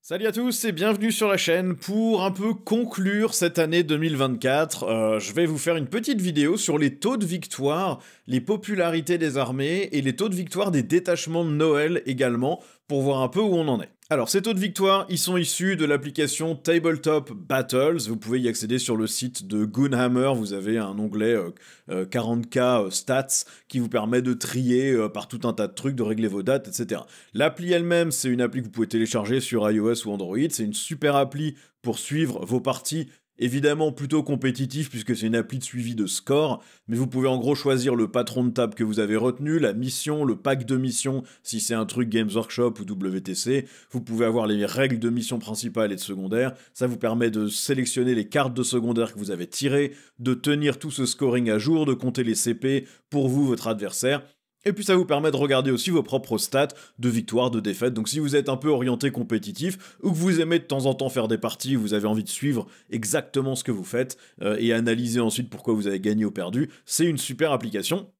Salut à tous et bienvenue sur la chaîne pour un peu conclure cette année 2024. Je vais vous faire une petite vidéo sur les taux de victoire, les popularités des armées et les taux de victoire des détachements de Noël également pour voir un peu où on en est. Alors ces taux de victoire, ils sont issus de l'application Tabletop Battles. Vous pouvez y accéder sur le site de Goonhammer. Vous avez un onglet 40K stats qui vous permet de trier par tout un tas de trucs, de régler vos dates, etc. L'appli elle-même, c'est une appli que vous pouvez télécharger sur iOS ou Android. C'est une super appli pour suivre vos parties. Évidemment plutôt compétitif puisque c'est une appli de suivi de score, mais vous pouvez en gros choisir le patron de table que vous avez retenu, la mission, le pack de mission si c'est un truc Games Workshop ou WTC, vous pouvez avoir les règles de mission principale et de secondaire, ça vous permet de sélectionner les cartes de secondaire que vous avez tirées, de tenir tout ce scoring à jour, de compter les CP pour vous, votre adversaire. Et puis ça vous permet de regarder aussi vos propres stats de victoire, de défaite. Donc si vous êtes un peu orienté compétitif ou que vous aimez de temps en temps faire des parties, vous avez envie de suivre exactement ce que vous faites et analyser ensuite pourquoi vous avez gagné ou perdu, c'est une super application.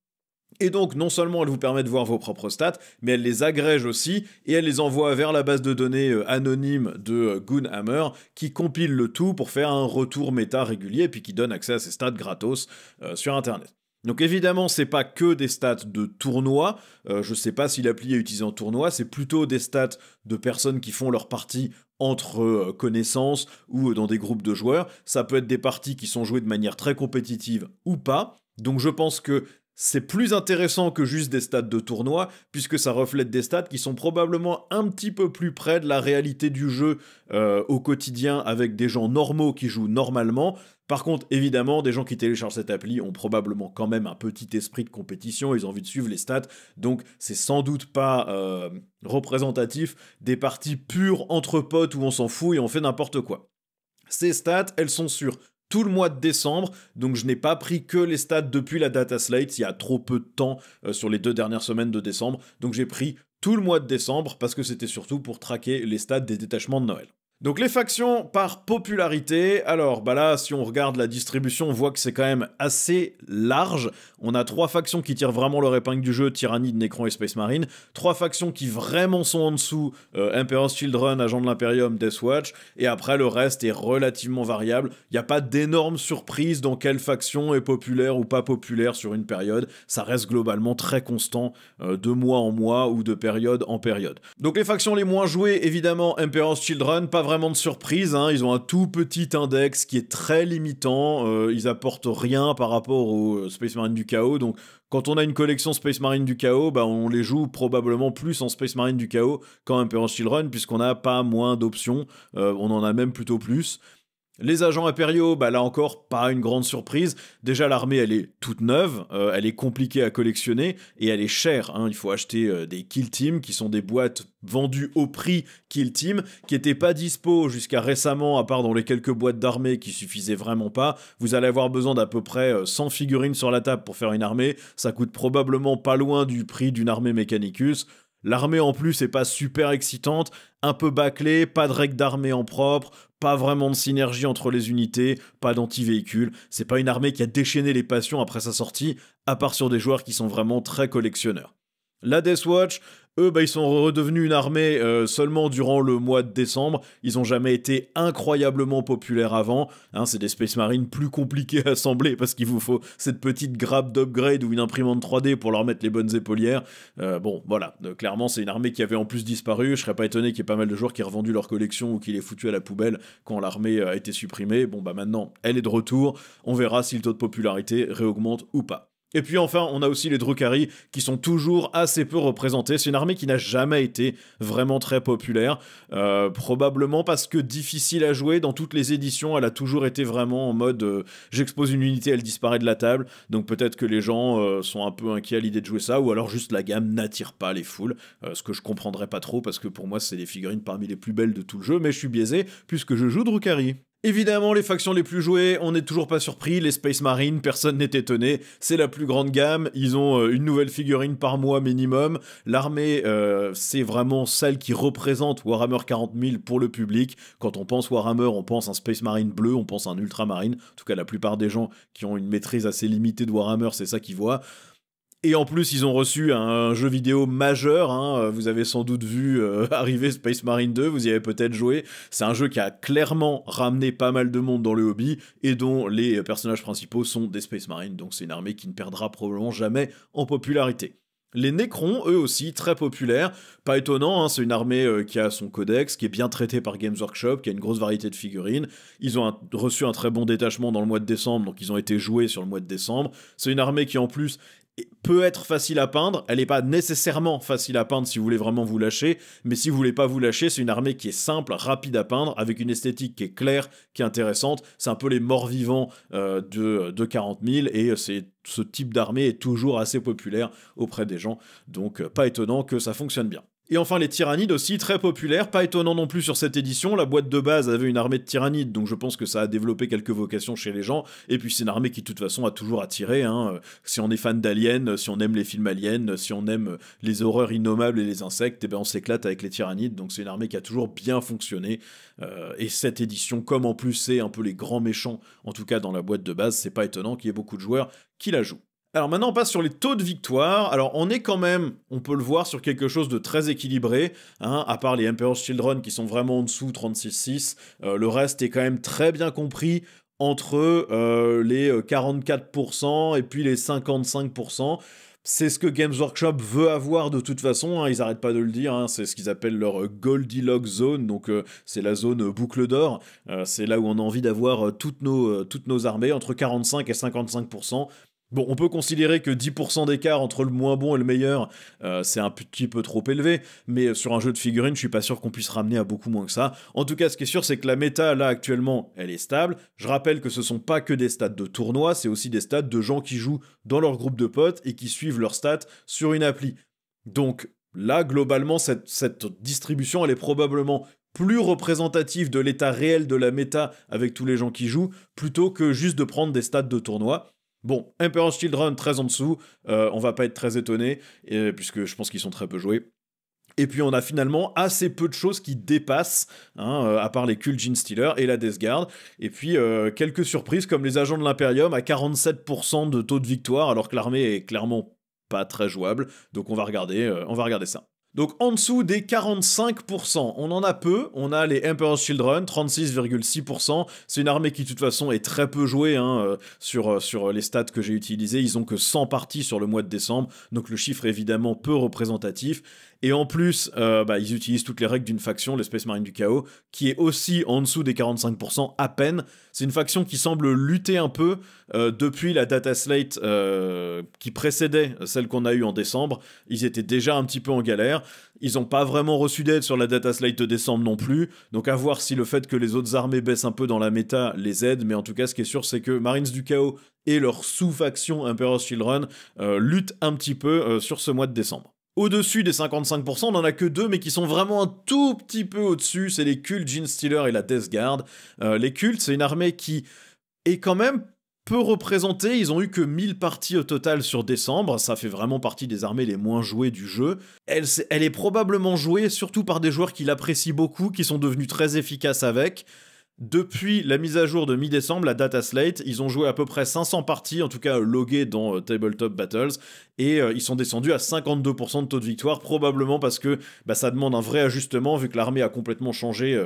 Et donc, non seulement elle vous permet de voir vos propres stats, mais elle les agrège aussi et elle les envoie vers la base de données anonyme de Goonhammer qui compile le tout pour faire un retour méta régulier et puis qui donne accès à ces stats gratos sur Internet. Donc évidemment, c'est pas que des stats de tournoi, je sais pas si l'appli est utilisée en tournoi, c'est plutôt des stats de personnes qui font leur partie entre connaissances ou dans des groupes de joueurs. Ça peut être des parties qui sont jouées de manière très compétitive ou pas. Donc je pense que c'est plus intéressant que juste des stats de tournoi, puisque ça reflète des stats qui sont probablement un petit peu plus près de la réalité du jeu au quotidien avec des gens normaux qui jouent normalement. Par contre, évidemment, des gens qui téléchargent cette appli ont probablement quand même un petit esprit de compétition, ils ont envie de suivre les stats, donc c'est sans doute pas représentatif des parties pures entre potes où on s'en fout et on fait n'importe quoi. Ces stats, elles sont sur tout le mois de décembre, donc je n'ai pas pris que les stats depuis la data slate, il y a trop peu de temps sur les 2 dernières semaines de décembre, donc j'ai pris tout le mois de décembre parce que c'était surtout pour traquer les stats des détachements de Noël. Donc les factions par popularité, alors bah là si on regarde la distribution on voit que c'est quand même assez large, on a 3 factions qui tirent vraiment leur épingle du jeu, Tyrannide, Necron et Space Marine, 3 factions qui vraiment sont en dessous, Emperor's Children, Agent de l'Imperium, Deathwatch, et après le reste est relativement variable, il n'y a pas d'énormes surprises dans quelle faction est populaire ou pas populaire sur une période, ça reste globalement très constant de mois en mois ou de période en période. Donc les factions les moins jouées, évidemment Emperor's Children, pas vraiment de surprise, hein. Ils ont un tout petit index qui est très limitant, ils apportent rien par rapport au Space Marine du Chaos, donc quand on a une collection Space Marine du Chaos, bah on les joue probablement plus en Space Marine du Chaos qu'en Emperor's Children, puisqu'on n'a pas moins d'options, on en a même plutôt plus. Les agents impériaux, bah là encore, pas une grande surprise. Déjà, l'armée, elle est toute neuve, elle est compliquée à collectionner et elle est chère, hein. Il faut acheter des Kill Team, qui sont des boîtes vendues au prix Kill Team, qui n'étaient pas dispo jusqu'à récemment, à part dans les quelques boîtes d'armée qui suffisaient vraiment pas. Vous allez avoir besoin d'à peu près 100 figurines sur la table pour faire une armée. Ça coûte probablement pas loin du prix d'une armée Mechanicus. L'armée en plus est pas super excitante, un peu bâclée, pas de règles d'armée en propre, pas vraiment de synergie entre les unités, pas d'anti-véhicule, c'est pas une armée qui a déchaîné les passions après sa sortie, à part sur des joueurs qui sont vraiment très collectionneurs. La Deathwatch, eux, bah, ils sont redevenus une armée seulement durant le mois de décembre. Ils ont jamais été incroyablement populaires avant. Hein, c'est des Space Marines plus compliqués à assembler parce qu'il vous faut cette petite grappe d'upgrade ou une imprimante 3D pour leur mettre les bonnes épaulières. Bon, voilà. Clairement, c'est une armée qui avait en plus disparu. Je serais pas étonné qu'il y ait pas mal de joueurs qui aient revendu leur collection ou qui l'aient foutu à la poubelle quand l'armée a été supprimée. Bon, bah maintenant, elle est de retour. On verra si le taux de popularité réaugmente ou pas. Et puis enfin, on a aussi les Drukhari qui sont toujours assez peu représentés. C'est une armée qui n'a jamais été vraiment très populaire, probablement parce que difficile à jouer. Dans toutes les éditions, elle a toujours été vraiment en mode j'expose une unité, elle disparaît de la table. Donc peut-être que les gens sont un peu inquiets à l'idée de jouer ça, ou alors juste la gamme n'attire pas les foules, ce que je comprendrais pas trop parce que pour moi c'est les figurines parmi les plus belles de tout le jeu, mais je suis biaisé puisque je joue Drukhari. Évidemment, les factions les plus jouées, on n'est toujours pas surpris, les Space Marines, personne n'est étonné, c'est la plus grande gamme, ils ont une nouvelle figurine par mois minimum, l'armée, c'est vraiment celle qui représente Warhammer 40 000 pour le public. Quand on pense Warhammer, on pense un Space Marine bleu, on pense un Ultramarine, en tout cas la plupart des gens qui ont une maîtrise assez limitée de Warhammer, c'est ça qu'ils voient. Et en plus, ils ont reçu un jeu vidéo majeur, hein. Vous avez sans doute vu arriver Space Marine 2, vous y avez peut-être joué. C'est un jeu qui a clairement ramené pas mal de monde dans le hobby, et dont les personnages principaux sont des Space Marines, donc c'est une armée qui ne perdra probablement jamais en popularité. Les Necrons, eux aussi, très populaires. Pas étonnant, hein, c'est une armée qui a son codex, qui est bien traitée par Games Workshop, qui a une grosse variété de figurines. Ils ont reçu un très bon détachement dans le mois de décembre, donc ils ont été joués sur le mois de décembre. C'est une armée qui, en plus, peut être facile à peindre. Elle n'est pas nécessairement facile à peindre si vous voulez vraiment vous lâcher, mais si vous voulez pas vous lâcher, c'est une armée qui est simple, rapide à peindre, avec une esthétique qui est claire, qui est intéressante. C'est un peu les morts-vivants de 40 000, et ce type d'armée est toujours assez populaire auprès des gens, donc pas étonnant que ça fonctionne bien. Et enfin les tyrannides aussi, très populaires, pas étonnant non plus sur cette édition, la boîte de base avait une armée de tyrannides, donc je pense que ça a développé quelques vocations chez les gens, et puis c'est une armée qui de toute façon a toujours attiré, hein. Si on est fan d'Aliens, si on aime les films Aliens, si on aime les horreurs innommables et les insectes, et ben on s'éclate avec les tyrannides, donc c'est une armée qui a toujours bien fonctionné, et cette édition, comme en plus c'est un peu les grands méchants, en tout cas dans la boîte de base, c'est pas étonnant qu'il y ait beaucoup de joueurs qui la jouent. Alors maintenant on passe sur les taux de victoire. Alors on est quand même, on peut le voir, sur quelque chose de très équilibré, hein, à part les Emperor's Children qui sont vraiment en dessous, 36-6, le reste est quand même très bien compris entre les 44% et puis les 55%. C'est ce que Games Workshop veut avoir de toute façon, hein, ils arrêtent pas de le dire, hein, c'est ce qu'ils appellent leur Goldilocks Zone, donc c'est la zone boucle d'or, c'est là où on a envie d'avoir toutes nos armées, entre 45 et 55%. Bon, on peut considérer que 10% d'écart entre le moins bon et le meilleur, c'est un petit peu trop élevé, mais sur un jeu de figurines, je suis pas sûr qu'on puisse ramener à beaucoup moins que ça. En tout cas, ce qui est sûr, c'est que la méta, là, actuellement, elle est stable. Je rappelle que ce sont pas que des stats de tournoi, c'est aussi des stats de gens qui jouent dans leur groupe de potes et qui suivent leurs stats sur une appli. Donc là, globalement, cette distribution, elle est probablement plus représentative de l'état réel de la méta avec tous les gens qui jouent, plutôt que juste de prendre des stats de tournoi. Bon, Emperor's Children, très en dessous, on va pas être très étonné, puisque je pense qu'ils sont très peu joués. Et puis on a finalement assez peu de choses qui dépassent, hein, à part les Cult Genestealer et la Death Guard. Et puis quelques surprises comme les agents de l'Imperium à 47% de taux de victoire, alors que l'armée est clairement pas très jouable. Donc on va regarder ça. Donc en dessous des 45%, on en a peu, on a les Emperor's Children, 36,6%, c'est une armée qui de toute façon est très peu jouée, hein, sur les stats que j'ai utilisés, ils ont que 100 parties sur le mois de décembre, donc le chiffre est évidemment peu représentatif, et en plus, ils utilisent toutes les règles d'une faction, les Space Marines du Chaos, qui est aussi en dessous des 45% à peine. C'est une faction qui semble lutter un peu depuis la data slate qui précédait celle qu'on a eue en décembre. Ils étaient déjà un petit peu en galère. Ils n'ont pas vraiment reçu d'aide sur la data slate de décembre non plus. Donc à voir si le fait que les autres armées baissent un peu dans la méta les aide. Mais en tout cas, ce qui est sûr, c'est que Marines du Chaos et leur sous-faction Emperor's Children luttent un petit peu sur ce mois de décembre. Au-dessus des 55%, on n'en a que deux, mais qui sont vraiment un tout petit peu au-dessus, c'est les Cult Genestealer et la Death Guard. Les cultes, c'est une armée qui est quand même peu représentée, ils ont eu que 1000 parties au total sur décembre, ça fait vraiment partie des armées les moins jouées du jeu. Elle est probablement jouée surtout par des joueurs qui l'apprécient beaucoup, qui sont devenus très efficaces avec. Depuis la mise à jour de mi-décembre, la data slate, ils ont joué à peu près 500 parties, en tout cas loguées dans Tabletop Battles, et ils sont descendus à 52% de taux de victoire, probablement parce que ça demande un vrai ajustement, vu que l'armée a complètement changé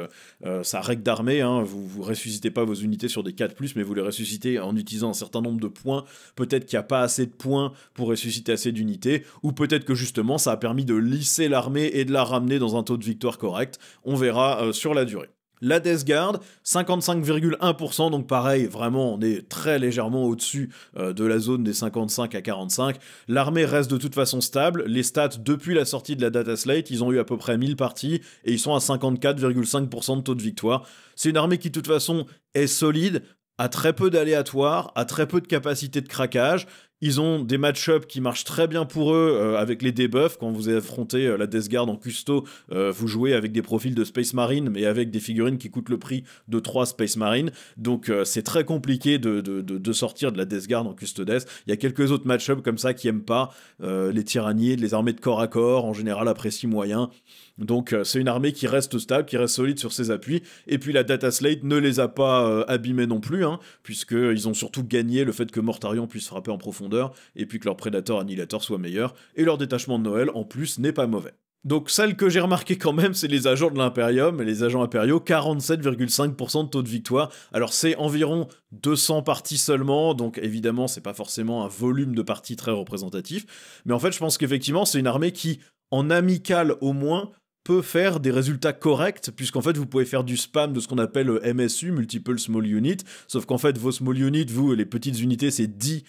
sa règle d'armée, hein. Vous ressuscitez pas vos unités sur des 4+, mais vous les ressuscitez en utilisant un certain nombre de points. Peut-être qu'il n'y a pas assez de points pour ressusciter assez d'unités, ou peut-être que justement ça a permis de lisser l'armée et de la ramener dans un taux de victoire correct. On verra sur la durée. La Death Guard, 55,1%, donc pareil, vraiment on est très légèrement au-dessus de la zone des 55 à 45. L'armée reste de toute façon stable, les stats depuis la sortie de la data slate, ils ont eu à peu près 1000 parties et ils sont à 54,5% de taux de victoire. C'est une armée qui de toute façon est solide, a très peu d'aléatoires, a très peu de capacité de craquage. Ils ont des match-ups qui marchent très bien pour eux avec les debuffs. Quand vous affrontez la Death Guard en custo, vous jouez avec des profils de Space Marine, mais avec des figurines qui coûtent le prix de 3 Space Marine. Donc c'est très compliqué de sortir de la Death Guard en custodes. Il y a quelques autres match-ups comme ça qui aiment pas. Les tyrannides, les armées de corps à corps, en général apprécient moyen. Donc c'est une armée qui reste stable, qui reste solide sur ses appuis, et puis la data slate ne les a pas abîmés non plus, hein, puisqu'ils ont surtout gagné le fait que Mortarion puisse frapper en profondeur profondeur, et puis que leur prédateur annihilateur soit meilleur, et leur détachement de Noël, en plus, n'est pas mauvais. Donc celle que j'ai remarqué quand même, c'est les agents de l'Imperium, et les agents impériaux, 47,5% de taux de victoire. Alors c'est environ 200 parties seulement, donc évidemment c'est pas forcément un volume de parties très représentatif, mais en fait je pense qu'effectivement c'est une armée qui, en amical au moins, peut faire des résultats corrects, puisqu'en fait vous pouvez faire du spam de ce qu'on appelle MSU, Multiple Small Unit, sauf qu'en fait vos small units, vous, les petites unités, c'est 10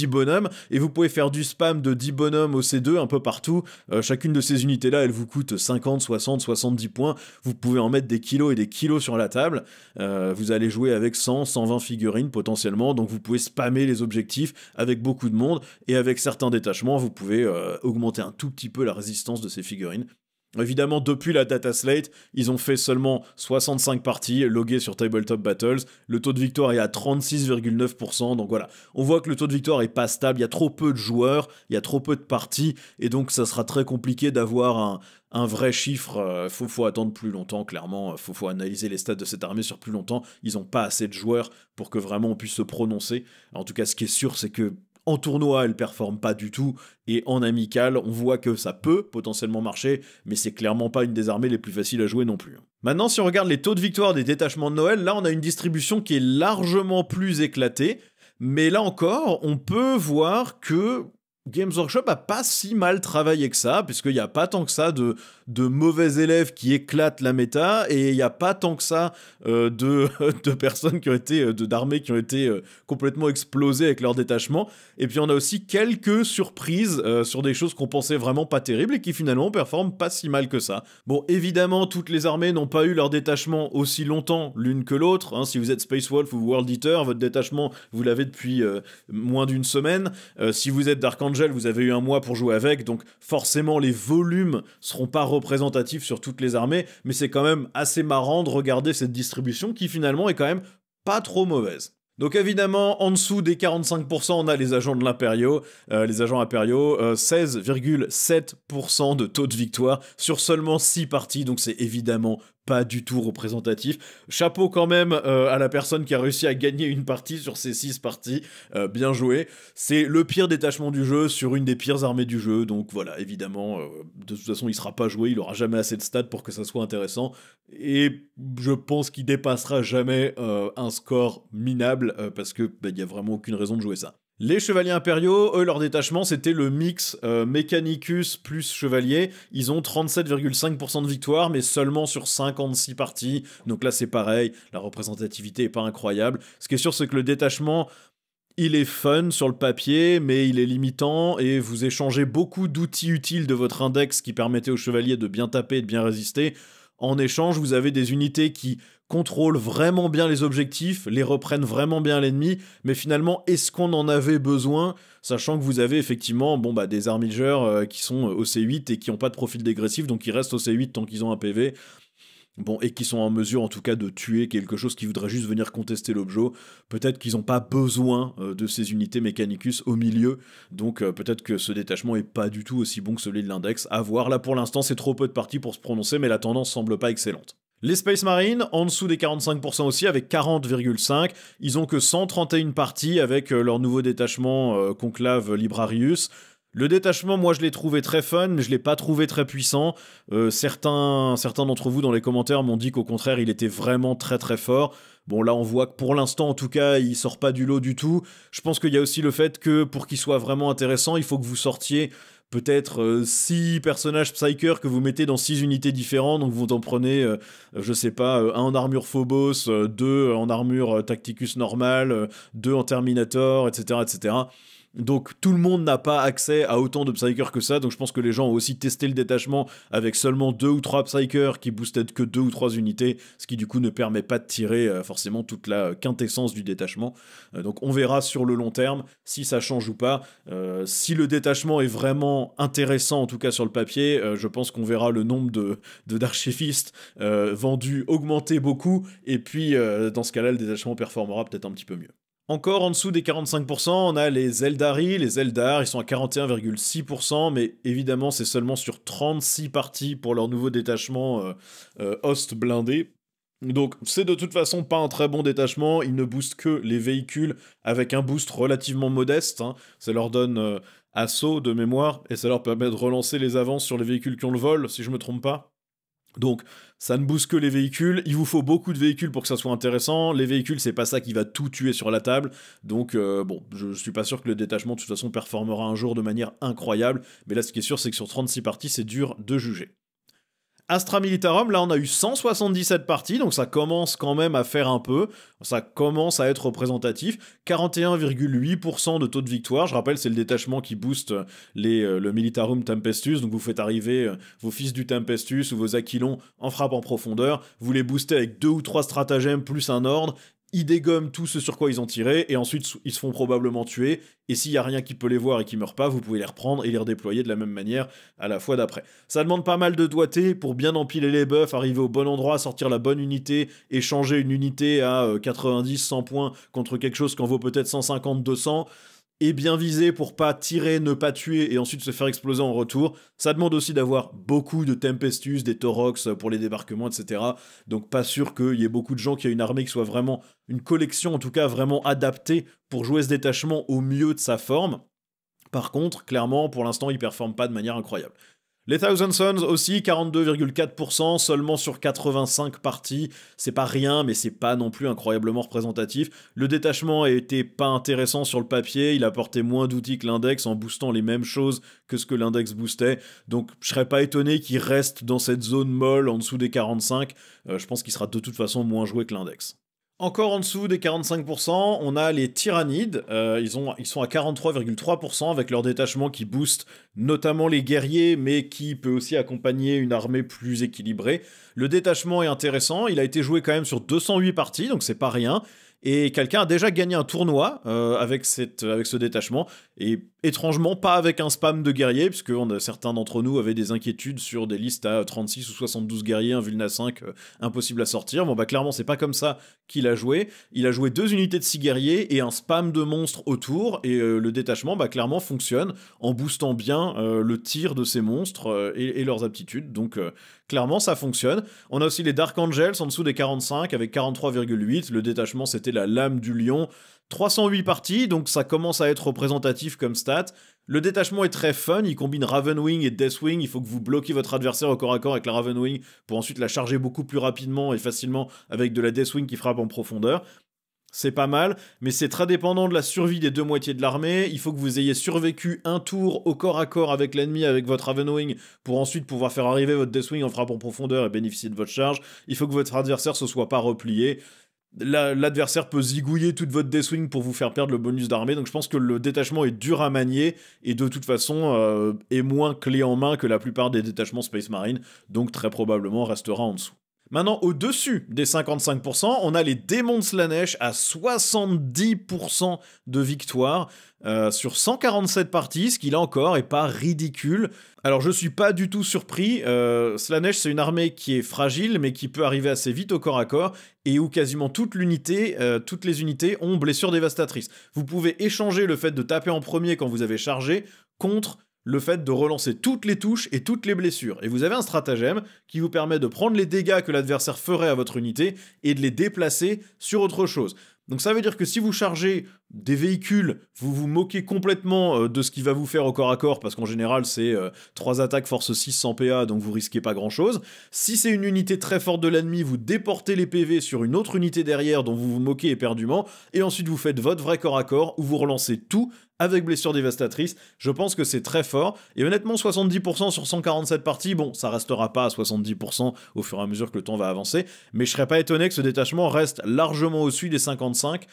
bonhommes, et vous pouvez faire du spam de 10 bonhommes au C2 un peu partout. Chacune de ces unités-là, elle vous coûte 50, 60, 70 points, vous pouvez en mettre des kilos et des kilos sur la table, vous allez jouer avec 100, 120 figurines potentiellement, donc vous pouvez spammer les objectifs avec beaucoup de monde, et avec certains détachements, vous pouvez augmenter un tout petit peu la résistance de ces figurines. Évidemment, depuis la data slate, ils ont fait seulement 65 parties loguées sur Tabletop Battles. Le taux de victoire est à 36,9%. Donc voilà, on voit que le taux de victoire est pas stable. Il y a trop peu de joueurs, il y a trop peu de parties. Et donc ça sera très compliqué d'avoir un vrai chiffre. Faut attendre plus longtemps, clairement. Faut analyser les stats de cette armée sur plus longtemps. Ils n'ont pas assez de joueurs pour que vraiment on puisse se prononcer. En tout cas, ce qui est sûr, c'est que en tournoi, elle performe pas du tout, et en amical, on voit que ça peut potentiellement marcher, mais c'est clairement pas une des armées les plus faciles à jouer non plus. Maintenant, si on regarde les taux de victoire des détachements de Noël, là on a une distribution qui est largement plus éclatée, mais là encore, on peut voir que Games Workshop a pas si mal travaillé que ça, puisqu'il n'y a pas tant que ça de mauvais élèves qui éclatent la méta, et il n'y a pas tant que ça de personnes qui ont été, d'armées qui ont été complètement explosées avec leur détachement. Et puis on a aussi quelques surprises sur des choses qu'on pensait vraiment pas terribles et qui finalement performent pas si mal que ça. Bon, évidemment, toutes les armées n'ont pas eu leur détachement aussi longtemps l'une que l'autre. Hein. Si vous êtes Space Wolf ou World Eater, votre détachement, vous l'avez depuis moins d'une semaine. Si vous êtes Dark Angel, vous avez eu un mois pour jouer avec, donc forcément les volumes seront pas représentatifs sur toutes les armées, mais c'est quand même assez marrant de regarder cette distribution qui finalement est quand même pas trop mauvaise. Donc évidemment, en dessous des 45%, on a les agents de l'Impériaux, 16,7% de taux de victoire sur seulement 6 parties, donc c'est évidemment pas du tout représentatif. Chapeau quand même à la personne qui a réussi à gagner une partie sur ces 6 parties, bien joué. C'est le pire détachement du jeu sur une des pires armées du jeu, donc voilà, évidemment, de toute façon il sera pas joué, il aura jamais assez de stats pour que ça soit intéressant, et je pense qu'il dépassera jamais un score minable, parce que il y a vraiment aucune raison de jouer ça. Les chevaliers impériaux, eux, leur détachement, c'était le mix Mechanicus plus chevalier. Ils ont 37,5% de victoire, mais seulement sur 56 parties. Donc là, c'est pareil, la représentativité est pas incroyable. Ce qui est sûr, c'est que le détachement, il est fun sur le papier, mais il est limitant, et vous échangez beaucoup d'outils utiles de votre index qui permettaient aux chevaliers de bien taper et de bien résister. En échange, vous avez des unités qui contrôlent vraiment bien les objectifs, les reprennent vraiment bien l'ennemi, mais finalement, est-ce qu'on en avait besoin, sachant que vous avez effectivement des armigers qui sont au C8 et qui n'ont pas de profil dégressif, donc ils restent au C8 tant qu'ils ont un PV, et qui sont en mesure en tout cas de tuer quelque chose qui voudrait juste venir contester l'objet. Peut-être qu'ils n'ont pas besoin de ces unités Mechanicus au milieu, donc peut-être que ce détachement est pas du tout aussi bon que celui de l'index. À voir, là pour l'instant c'est trop peu de parties pour se prononcer, mais la tendance semble pas excellente. Les Space Marines, en dessous des 45% aussi, avec 40,5%. Ils ont que 131 parties avec leur nouveau détachement Conclave Librarius. Le détachement, moi je l'ai trouvé très fun, mais je l'ai pas trouvé très puissant. Certains d'entre vous dans les commentaires m'ont dit qu'au contraire il était vraiment très très fort. Bon là on voit que pour l'instant en tout cas il sort pas du lot du tout. Je pense qu'il y a aussi le fait que pour qu'il soit vraiment intéressant, il faut que vous sortiez peut-être 6 personnages Psyker que vous mettez dans 6 unités différentes, donc vous en prenez, je sais pas, un en armure Phobos, 2 en armure Tacticus normal, 2 en Terminator, etc., etc. Donc tout le monde n'a pas accès à autant de Psykers que ça, donc je pense que les gens ont aussi testé le détachement avec seulement 2 ou 3 Psykers qui boostent que 2 ou 3 unités, ce qui du coup ne permet pas de tirer forcément toute la quintessence du détachement. Donc on verra sur le long terme si ça change ou pas. Si le détachement est vraiment intéressant, en tout cas sur le papier, je pense qu'on verra le nombre d'archivistes vendus augmenter beaucoup, et puis dans ce cas-là le détachement performera peut-être un petit peu mieux. Encore en dessous des 45%, on a les Eldari, les Eldar, ils sont à 41,6%, mais évidemment c'est seulement sur 36 parties pour leur nouveau détachement Host blindé. Donc c'est de toute façon pas un très bon détachement, il ne booste que les véhicules avec un boost relativement modeste, hein. Ça leur donne assaut de mémoire, et ça leur permet de relancer les avances sur les véhicules qui ont le vol, si je me trompe pas. Donc, ça ne booste que les véhicules, il vous faut beaucoup de véhicules pour que ça soit intéressant, les véhicules c'est pas ça qui va tout tuer sur la table, donc bon, je suis pas sûr que le détachement de toute façon performera un jour de manière incroyable, mais là ce qui est sûr c'est que sur 36 parties c'est dur de juger. Astra Militarum, là on a eu 177 parties, donc ça commence quand même à faire un peu, ça commence à être représentatif, 41,8% de taux de victoire, je rappelle c'est le détachement qui booste le Militarum Tempestus, donc vous faites arriver vos fils du Tempestus ou vos Aquilons en frappe en profondeur, vous les boostez avec 2 ou 3 stratagèmes plus un ordre, ils dégomment tout ce sur quoi ils ont tiré, et ensuite ils se font probablement tuer, et s'il y a rien qui peut les voir et qui meurt pas, vous pouvez les reprendre et les redéployer de la même manière à la fois d'après. Ça demande pas mal de doigté pour bien empiler les buffs, arriver au bon endroit, sortir la bonne unité, et changer une unité à 90, 100 points contre quelque chose qui en vaut peut-être 150, 200, et bien viser pour pas tirer, ne pas tuer et ensuite se faire exploser en retour. Ça demande aussi d'avoir beaucoup de Tempestus, des Taurox pour les débarquements, etc. Donc pas sûr qu'il y ait beaucoup de gens qui aient une armée qui soit vraiment, une collection en tout cas vraiment adaptée pour jouer ce détachement au mieux de sa forme. Par contre, clairement, pour l'instant, il performe pas de manière incroyable. Les Thousand Sons aussi, 42,4% seulement sur 85 parties. C'est pas rien, mais c'est pas non plus incroyablement représentatif. Le détachement a été pas intéressant sur le papier, il apportait moins d'outils que l'index en boostant les mêmes choses que ce que l'index boostait. Donc je serais pas étonné qu'il reste dans cette zone molle en dessous des 45. Je pense qu'il sera de toute façon moins joué que l'index. Encore en dessous des 45%, on a les Tyrannides, ils sont à 43,3% avec leur détachement qui booste notamment les guerriers, mais qui peut aussi accompagner une armée plus équilibrée. Le détachement est intéressant, il a été joué quand même sur 208 parties, donc c'est pas rien. Et quelqu'un a déjà gagné un tournoi avec ce détachement, et étrangement pas avec un spam de guerriers, puisque certains d'entre nous avaient des inquiétudes sur des listes à 36 ou 72 guerriers, un Vulna 5 impossible à sortir. Bon bah clairement c'est pas comme ça qu'il a joué. Il a joué 2 unités de 6 guerriers et un spam de monstres autour, et le détachement bah clairement fonctionne en boostant bien le tir de ces monstres et leurs aptitudes, donc clairement ça fonctionne. On a aussi les Dark Angels en dessous des 45 avec 43,8, le détachement c'était la lame du lion, 308 parties, donc ça commence à être représentatif comme stat. Le détachement est très fun, il combine Ravenwing et Deathwing, il faut que vous bloquiez votre adversaire au corps à corps avec la Ravenwing pour ensuite la charger beaucoup plus rapidement et facilement avec de la Deathwing qui frappe en profondeur. C'est pas mal, mais c'est très dépendant de la survie des deux moitiés de l'armée. Il faut que vous ayez survécu un tour au corps à corps avec l'ennemi avec votre Ravenwing pour ensuite pouvoir faire arriver votre Deathwing en frappe en profondeur et bénéficier de votre charge. Il faut que votre adversaire se soit pas replié. L'adversaire peut zigouiller toute votre Deathwing pour vous faire perdre le bonus d'armée, donc je pense que le détachement est dur à manier et de toute façon est moins clé en main que la plupart des détachements Space Marine, donc très probablement restera en dessous. Maintenant, au-dessus des 55%, on a les démons de Slaanesh à 70% de victoire sur 147 parties, ce qui là encore est pas ridicule. Alors je suis pas du tout surpris, Slaanesh c'est une armée qui est fragile mais qui peut arriver assez vite au corps à corps et où quasiment toutes les unités ont blessure dévastatrice. Vous pouvez échanger le fait de taper en premier quand vous avez chargé contre le fait de relancer toutes les touches et toutes les blessures. Et vous avez un stratagème qui vous permet de prendre les dégâts que l'adversaire ferait à votre unité et de les déplacer sur autre chose. Donc ça veut dire que si vous chargez des véhicules, vous vous moquez complètement de ce qu'il va vous faire au corps à corps, parce qu'en général c'est 3 attaques force 6 sans PA, donc vous risquez pas grand chose. Si c'est une unité très forte de l'ennemi, vous déportez les PV sur une autre unité derrière dont vous vous moquez éperdument, et ensuite vous faites votre vrai corps à corps, où vous relancez tout avec blessure dévastatrice. Je pense que c'est très fort, et honnêtement 70% sur 147 parties, bon ça restera pas à 70% au fur et à mesure que le temps va avancer, mais je serais pas étonné que ce détachement reste largement au-dessus des 55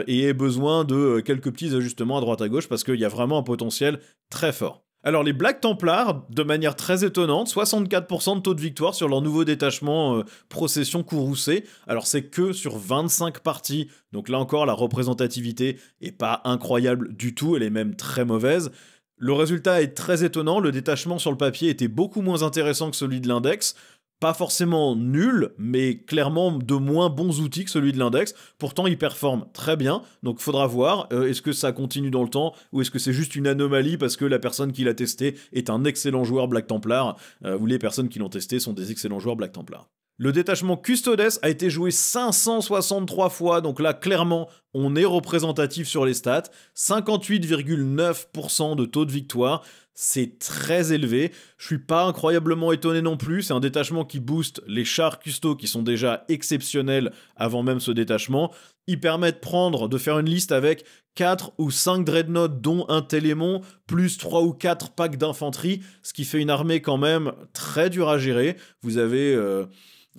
et ait besoin de quelques petits ajustements à droite à gauche parce qu'il y a vraiment un potentiel très fort. Alors les Black Templars, de manière très étonnante, 64% de taux de victoire sur leur nouveau détachement Procession Courroucée. Alors c'est que sur 25 parties, donc là encore la représentativité est pas incroyable du tout, elle est même très mauvaise. Le résultat est très étonnant, le détachement sur le papier était beaucoup moins intéressant que celui de l'index. Pas forcément nul, mais clairement de moins bons outils que celui de l'index. Pourtant, il performe très bien, donc faudra voir. Est-ce que ça continue dans le temps, ou est-ce que c'est juste une anomalie parce que la personne qui l'a testé est un excellent joueur Black Templar, ou les personnes qui l'ont testé sont des excellents joueurs Black Templar. Le détachement Custodes a été joué 563 fois, donc là, clairement, on est représentatif sur les stats. 58,9% de taux de victoire, c'est très élevé. Je suis pas incroyablement étonné non plus, c'est un détachement qui booste les chars custo qui sont déjà exceptionnels avant même ce détachement. Il permet de faire une liste avec 4 ou 5 dreadnoughts dont un télémon, plus 3 ou 4 packs d'infanterie, ce qui fait une armée quand même très dure à gérer. Vous avez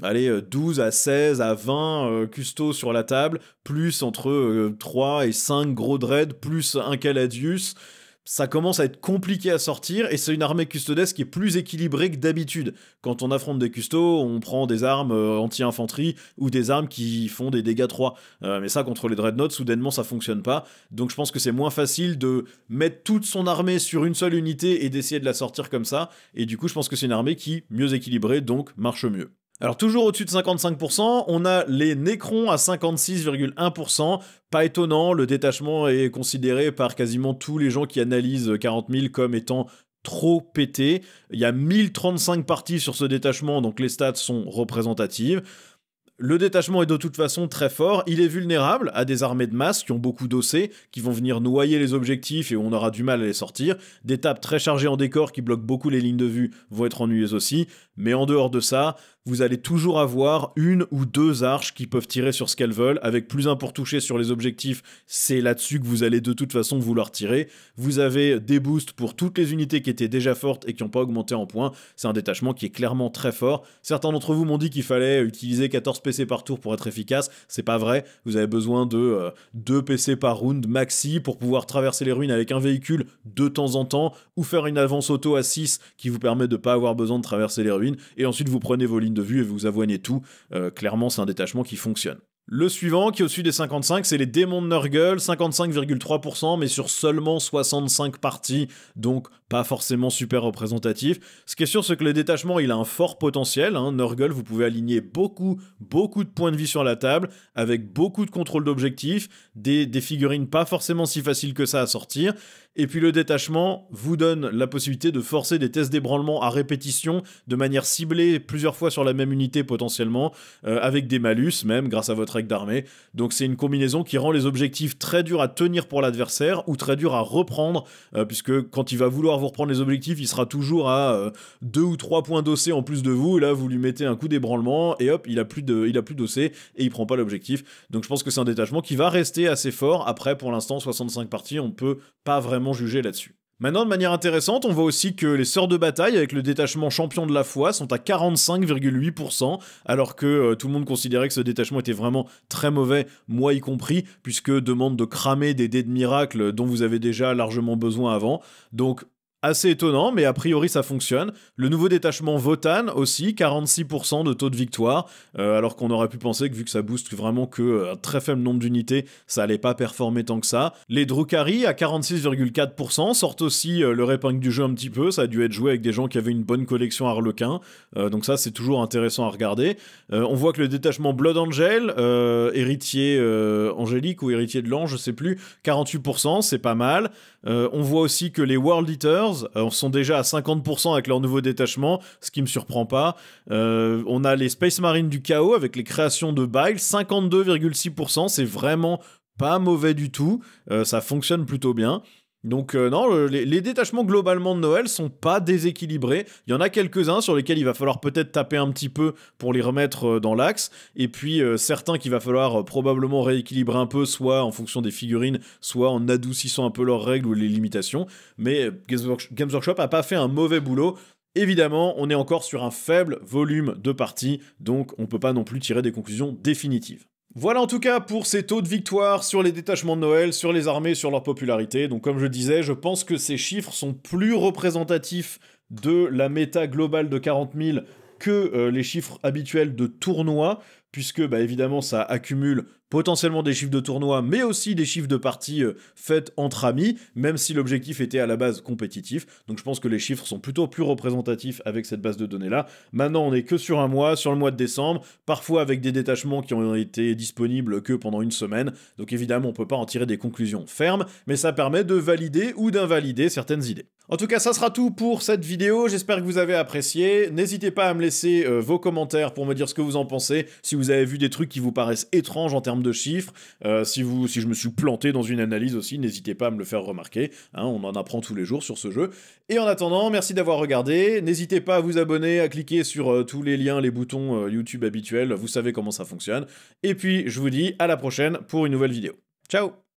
12 à 16 à 20 custos sur la table, plus entre 3 et 5 gros dreads, plus un Caladius. Ça commence à être compliqué à sortir, et c'est une armée custodes qui est plus équilibrée que d'habitude. Quand on affronte des custos, on prend des armes anti-infanterie ou des armes qui font des dégâts 3. Mais ça, contre les dreadnoughts, soudainement, ça fonctionne pas. Donc je pense que c'est moins facile de mettre toute son armée sur une seule unité et d'essayer de la sortir comme ça. Et du coup, je pense que c'est une armée qui, mieux équilibrée, donc marche mieux. Alors toujours au-dessus de 55%, on a les Necrons à 56,1%. Pas étonnant, le détachement est considéré par quasiment tous les gens qui analysent 40 000 comme étant trop pété. Il y a 1035 parties sur ce détachement, donc les stats sont représentatives. Le détachement est de toute façon très fort, il est vulnérable à des armées de masse qui ont beaucoup d'OC, qui vont venir noyer les objectifs et on aura du mal à les sortir. Des tables très chargées en décor qui bloquent beaucoup les lignes de vue vont être ennuyeuses aussi, mais en dehors de ça, vous allez toujours avoir une ou deux arches qui peuvent tirer sur ce qu'elles veulent, avec plus un pour toucher sur les objectifs, c'est là-dessus que vous allez de toute façon vouloir tirer. Vous avez des boosts pour toutes les unités qui étaient déjà fortes et qui n'ont pas augmenté en points, c'est un détachement qui est clairement très fort. Certains d'entre vous m'ont dit qu'il fallait utiliser 14 PC par tour pour être efficace, c'est pas vrai, vous avez besoin de 2 PC par round maxi pour pouvoir traverser les ruines avec un véhicule de temps en temps, ou faire une avance auto à 6 qui vous permet de pas avoir besoin de traverser les ruines, et ensuite vous prenez vos lignes de vue et vous avoignez tout. Clairement, c'est un détachement qui fonctionne. Le suivant, qui est au-dessus des 55, c'est les démons de Nurgle, 55,3%, mais sur seulement 65 parties, donc pas forcément super représentatif. Ce qui est sûr, c'est que le détachement, il a un fort potentiel. Nurgle, vous pouvez aligner beaucoup de points de vie sur la table, avec beaucoup de contrôle d'objectifs, des figurines pas forcément si faciles que ça à sortir. Et puis le détachement vous donne la possibilité de forcer des tests d'ébranlement à répétition, de manière ciblée plusieurs fois sur la même unité potentiellement, avec des malus même, grâce à votre règle d'armée. Donc c'est une combinaison qui rend les objectifs très durs à tenir pour l'adversaire, ou très durs à reprendre, puisque quand il va vouloir vous reprendre les objectifs, il sera toujours à 2 ou 3 points d'OC en plus de vous, et là vous lui mettez un coup d'ébranlement, et hop, il a plus d'OC, et il prend pas l'objectif. Donc je pense que c'est un détachement qui va rester assez fort. Après, pour l'instant, 65 parties, on peut pas vraiment juger là-dessus. Maintenant, de manière intéressante, on voit aussi que les sœurs de bataille avec le détachement champion de la foi sont à 45,8%, alors que tout le monde considérait que ce détachement était vraiment très mauvais, moi y compris, puisque demande de cramer des dés de miracle dont vous avez déjà largement besoin avant. Donc assez étonnant, mais a priori ça fonctionne. Le nouveau détachement Votan aussi, 46% de taux de victoire, alors qu'on aurait pu penser que vu que ça booste vraiment que un très faible nombre d'unités, ça allait pas performer tant que ça. Les Drukhari à 46,4% sortent aussi leur épingle du jeu un petit peu, ça a dû être joué avec des gens qui avaient une bonne collection Harlequin, donc ça c'est toujours intéressant à regarder. On voit que le détachement Blood Angel, héritier angélique ou héritier de l'ange, je sais plus, 48%, c'est pas mal. On voit aussi que les World Eaters sont déjà à 50% avec leur nouveau détachement, ce qui me surprend pas. On a les Space Marines du chaos avec les créations de Bile, 52,6%, c'est vraiment pas mauvais du tout, ça fonctionne plutôt bien. Donc non, les détachements globalement de Noël sont pas déséquilibrés. Il y en a quelques-uns sur lesquels il va falloir peut-être taper un petit peu pour les remettre dans l'axe, et puis certains qu'il va falloir probablement rééquilibrer un peu, soit en fonction des figurines, soit en adoucissant un peu leurs règles ou les limitations. Mais Games Workshop a pas fait un mauvais boulot. Évidemment, on est encore sur un faible volume de parties, donc on peut pas non plus tirer des conclusions définitives. Voilà en tout cas pour ces taux de victoire sur les détachements de Noël, sur les armées, sur leur popularité. Donc comme je disais, je pense que ces chiffres sont plus représentatifs de la méta globale de 40 000 que les chiffres habituels de tournoi, puisque bah, évidemment ça accumule potentiellement des chiffres de tournoi, mais aussi des chiffres de parties faites entre amis, même si l'objectif était à la base compétitif. Donc je pense que les chiffres sont plutôt plus représentatifs avec cette base de données-là. Maintenant, on n'est que sur un mois, sur le mois de décembre, parfois avec des détachements qui ont été disponibles que pendant une semaine. Donc évidemment, on peut pas en tirer des conclusions fermes, mais ça permet de valider ou d'invalider certaines idées. En tout cas, ça sera tout pour cette vidéo, j'espère que vous avez apprécié. N'hésitez pas à me laisser vos commentaires pour me dire ce que vous en pensez, si vous avez vu des trucs qui vous paraissent étranges en termes de chiffres, si je me suis planté dans une analyse aussi, n'hésitez pas à me le faire remarquer, hein, on en apprend tous les jours sur ce jeu. Et en attendant, merci d'avoir regardé, n'hésitez pas à vous abonner, à cliquer sur tous les liens, les boutons YouTube habituels, vous savez comment ça fonctionne. Et puis, je vous dis à la prochaine pour une nouvelle vidéo. Ciao!